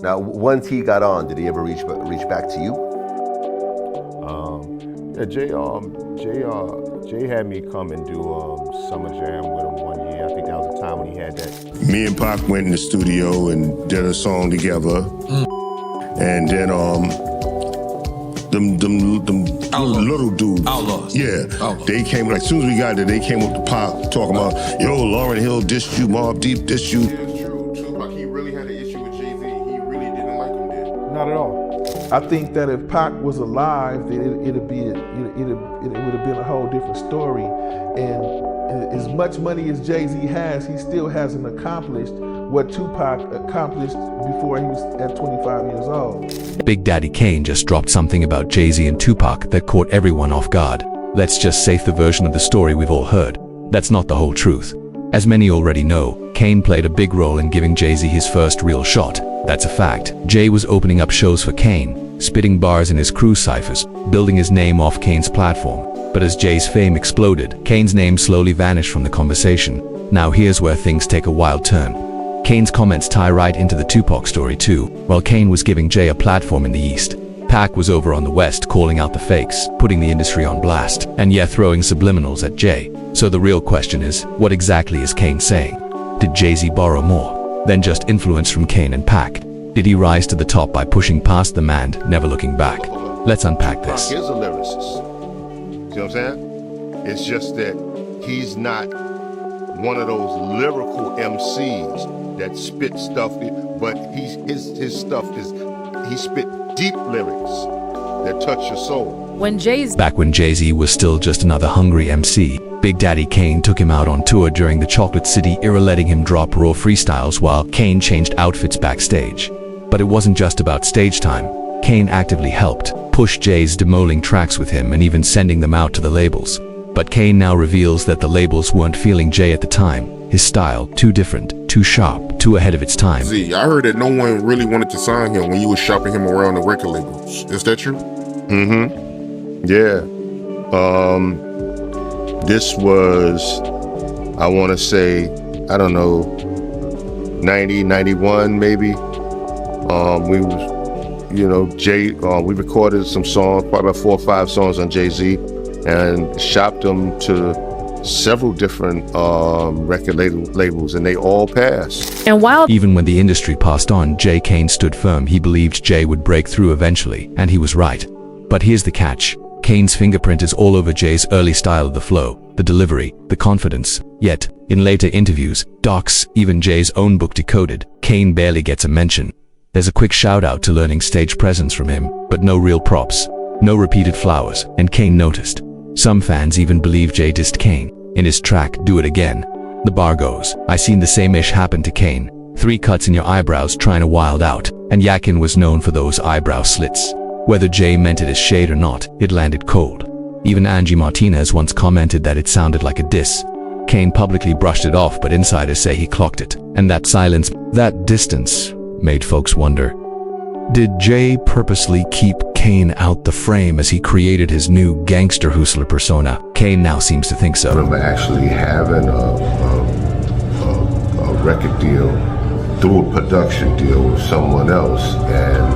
Now, once he got on, did he ever reach back to you? Yeah, Jay had me come and do Summer Jam with him one year. I think that was the time when he had that. Me and Pac went in the studio and did a song together. And then them little dudes. Outlaws. Yeah. Outlaws. They came, like, as soon as we got there, they came up to Pac talking about, yo, Lauryn Hill dissed you, Mobb Deep dissed you. Yeah, it's true. Tupac, he really had an issue with Jay-Z. He really didn't like him there. Not at all. I think that if Pac was alive, then it would have been a whole different story. And as much money as Jay-Z has, he still hasn't accomplished what Tupac accomplished before he was at 25 years old. Big Daddy Kane just dropped something about Jay-Z and Tupac that caught everyone off guard. Let's just say the version of the story we've all heard. That's not the whole truth. As many already know, Kane played a big role in giving Jay-Z his first real shot. That's a fact. Jay was opening up shows for Kane, spitting bars in his cruise ciphers, building his name off Kane's platform. But as Jay's fame exploded, Kane's name slowly vanished from the conversation. Now here's where things take a wild turn. Kane's comments tie right into the Tupac story too. While Kane was giving Jay a platform in the East, Pac was over on the West calling out the fakes, putting the industry on blast, and yeah, throwing subliminals at Jay. So the real question is, what exactly is Kane saying? Did Jay-Z borrow more than just influence from Kane and Pac? Did he rise to the top by pushing past them and never looking back? Let's unpack this. Pac is a lyricist. See what I'm saying? It's just that he's not one of those lyrical MCs that spit stuff, but his stuff is, he spit deep lyrics that touch your soul. Back when Jay-Z was still just another hungry MC, Big Daddy Kane took him out on tour during the Chocolate City era, letting him drop raw freestyles while Kane changed outfits backstage. But it wasn't just about stage time. Kane actively helped push Jay's demoling tracks with him and even sending them out to the labels. But Kane now reveals that the labels weren't feeling Jay at the time. His style, too different, too sharp, too ahead of its time. See, I heard that no one really wanted to sign him when you was shopping him around the record labels. Is that true? Yeah. This was, I want to say, I don't know, 90, 91 maybe. We was, you know, Jay, we recorded some songs, probably about 4 or 5 songs on Jay-Z, and shopped them to several different record labels, and they all passed. And while even when the industry passed on, Jay Kane stood firm. He believed Jay would break through eventually, and he was right. But here's the catch. Kane's fingerprint is all over Jay's early style of the flow, the delivery, the confidence. Yet, in later interviews, docs, even Jay's own book Decoded, Kane barely gets a mention. There's a quick shout out to learning stage presence from him, but no real props, no repeated flowers, and Kane noticed. Some fans even believe Jay dissed Kane in his track Do It Again. The bar goes, I seen the same ish happen to Kane. 3 cuts in your eyebrows trying to wild out, and Yakin was known for those eyebrow slits. Whether Jay meant it as shade or not, it landed cold. Even Angie Martinez once commented that it sounded like a diss. Kane publicly brushed it off, but insiders say he clocked it. And that silence, that distance, made folks wonder. Did Jay purposely keep Kane out the frame as he created his new gangster hustler persona? Kane now seems to think so. I remember actually having a record deal through a production deal with someone else and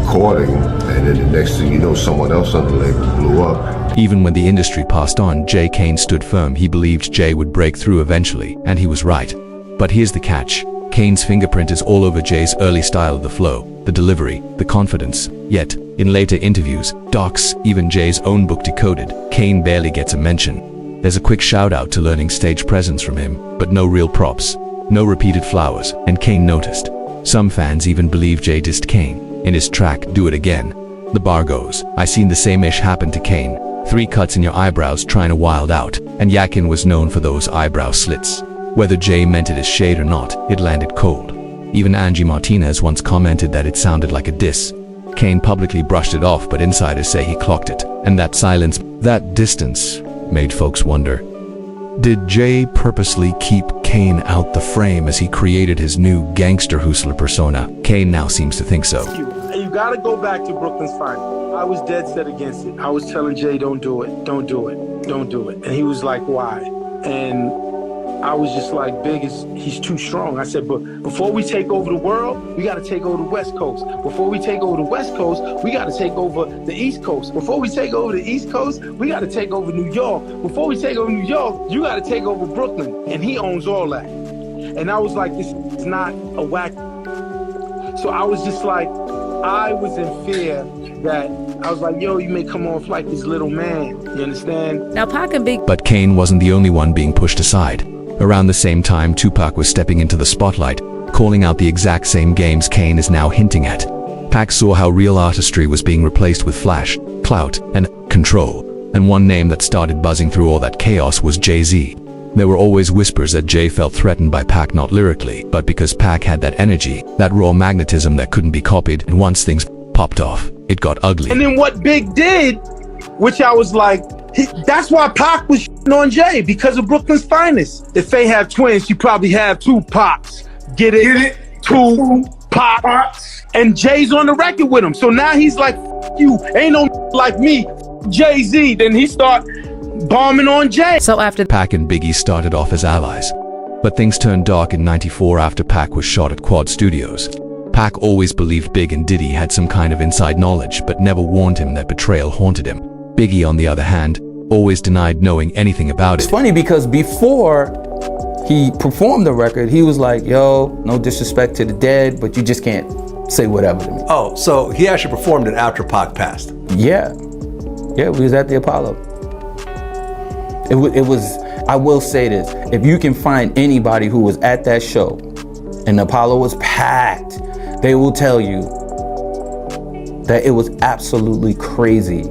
recording, and then the next thing you know, someone else on the label blew up. Even when the industry passed on, Jay Kane stood firm. He believed Jay would break through eventually, and he was right. But here's the catch. Kane's fingerprint is all over Jay's early style of the flow, the delivery, the confidence. Yet, in later interviews, docs, even Jay's own book Decoded, Kane barely gets a mention. There's a quick shout out to learning stage presence from him, but no real props, no repeated flowers, and Kane noticed. Some fans even believe Jay dissed Kane in his track Do It Again. The bar goes, I seen the same ish happen to Kane. 3 cuts in your eyebrows trying to wild out, and Yakin was known for those eyebrow slits. Whether Jay meant it as shade or not, it landed cold. Even Angie Martinez once commented that it sounded like a diss. Kane publicly brushed it off, but insiders say he clocked it. And that silence, that distance, made folks wonder. Did Jay purposely keep Kane out the frame as he created his new gangster hustler persona? Kane now seems to think so. You gotta go back to Brooklyn's Final. I was dead set against it. I was telling Jay, don't do it, don't do it, don't do it. And he was like, why? And I was just like, he's too strong. I said, but before we take over the world, we got to take over the West Coast. Before we take over the West Coast, we got to take over the East Coast. Before we take over the East Coast, we got to take over New York. Before we take over New York, you got to take over Brooklyn. And he owns all that. And I was like, this is not a whack. So I was just like, I was in fear that I was like, yo, you may come off like this little man. You understand? Now Pac and Big. But Kane wasn't the only one being pushed aside. Around the same time, Tupac was stepping into the spotlight, calling out the exact same games Kane is now hinting at. Pac saw how real artistry was being replaced with flash, clout, and control. And one name that started buzzing through all that chaos was Jay-Z. There were always whispers that Jay felt threatened by Pac, not lyrically, but because Pac had that energy, that raw magnetism that couldn't be copied, and once things popped off, it got ugly. And then what Big did, which I was like, that's why Pac was on Jay, because of Brooklyn's finest. If they have twins, you probably have two Pacs. Get it? Two Pacs. And Jay's on the record with him. So now he's like, you, ain't no like me, Jay-Z. Then he start bombing on Jay. So after Pac and Biggie started off as allies. But things turned dark in '94 after Pac was shot at Quad Studios. Pac always believed Big and Diddy had some kind of inside knowledge, but never warned him that betrayal haunted him. Biggie, on the other hand, always denied knowing anything about it. It's funny because before he performed the record, he was like, yo, no disrespect to the dead, but you just can't say whatever to me. Oh, so he actually performed it after Pac passed. Yeah, we was at the Apollo. It was, I will say this, if you can find anybody who was at that show and the Apollo was packed, they will tell you that it was absolutely crazy,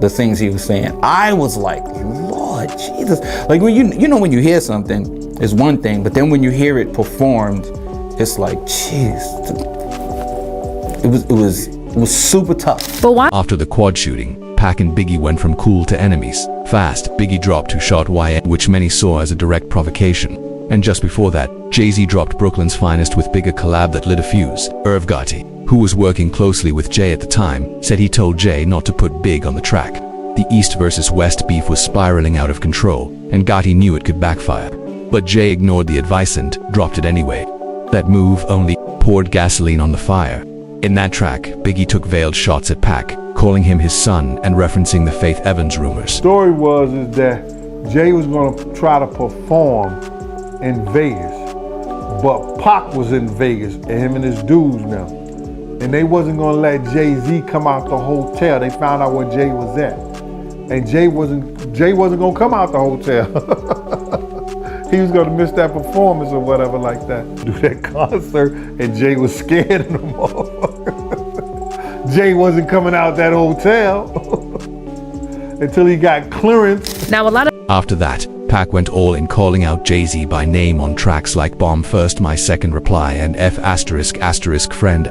the things he was saying. I was like, Lord Jesus. Like when you know when you hear something, it's one thing, but then when you hear it performed, it's like, jeez. It was super tough. But why? After the Quad shooting, Pac and Biggie went from cool to enemies. Fast, Biggie dropped Who Shot YN, which many saw as a direct provocation. And just before that, Jay-Z dropped Brooklyn's Finest with bigger collab that lit a fuse. Irv Gotti, who was working closely with Jay at the time, said he told Jay not to put Big on the track. The East versus West beef was spiraling out of control, and Gotti knew it could backfire. But Jay ignored the advice and dropped it anyway. That move only poured gasoline on the fire. In that track, Biggie took veiled shots at Pac, calling him his son and referencing the Faith Evans rumors. Story was that Jay was going to try to perform in Vegas, but Pac was in Vegas, and him and his dudes now, and they wasn't going to let Jay-Z come out the hotel. They found out where Jay was at, and Jay wasn't going to come out the hotel. He was going to miss that performance or whatever like that. Do that concert, and Jay was scared of them all. Jay wasn't coming out that hotel until he got clearance. Now a lot of. After that, Pac went all in, calling out Jay-Z by name on tracks like Bomb First, My Second Reply, and F*** Friend*.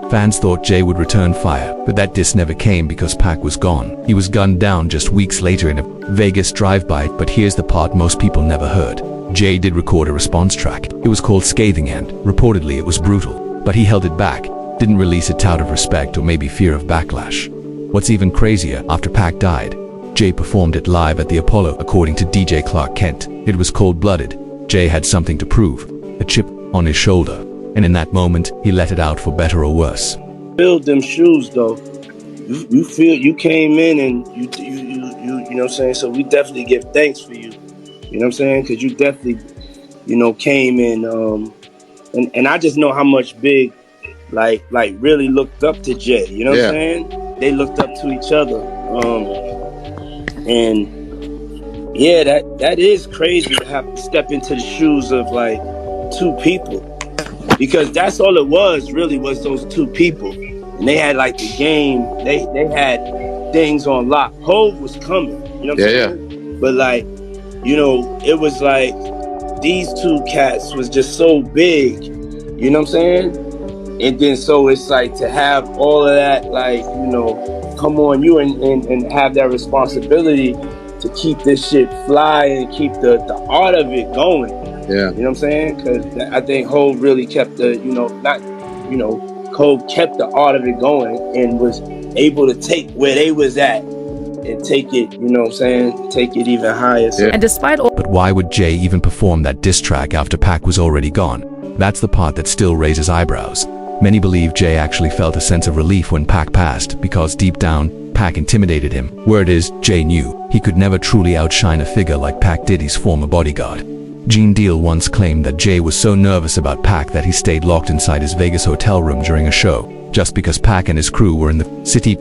Fans thought Jay would return fire, but that diss never came because Pac was gone. He was gunned down just weeks later in a Vegas drive-by, but here's the part most people never heard. Jay did record a response track. It was called Scathing, and reportedly it was brutal, but he held it back, didn't release it out of respect or maybe fear of backlash. What's even crazier, after Pac died, Jay performed it live at the Apollo, according to DJ Clark Kent. It was cold-blooded. Jay had something to prove, a chip on his shoulder, and in that moment, he let it out for better or worse. Build them shoes though. You feel you came in and you know what I'm saying? So we definitely give thanks for you. You know what I'm saying? Because you definitely, came in and I just know how much Big like really looked up to Jay. You know what I'm saying? They looked up to each other. And yeah, that is crazy to have to step into the shoes of like two people, because that's all it was those two people, and they had like the game. They had things on lock. Hov was coming, you know what I'm saying? But like, it was like these two cats was just so big, you know what I'm saying? And then so it's like to have all of that, like, come on you and have that responsibility to keep this shit fly and keep the art of it going. Yeah. You know what I'm saying? Because I think Hov really kept the, Hov kept the art of it going and was able to take where they was at and take it, you know what I'm saying? Take it even higher. So And despite all But why would Jay even perform that diss track after Pac was already gone? That's the part that still raises eyebrows. Many believe Jay actually felt a sense of relief when Pac passed because deep down, Pac intimidated him. Word is, Jay knew he could never truly outshine a figure like Pac Diddy's former bodyguard. Gene Deal once claimed that Jay was so nervous about Pac that he stayed locked inside his Vegas hotel room during a show, just because Pac and his crew were in the city.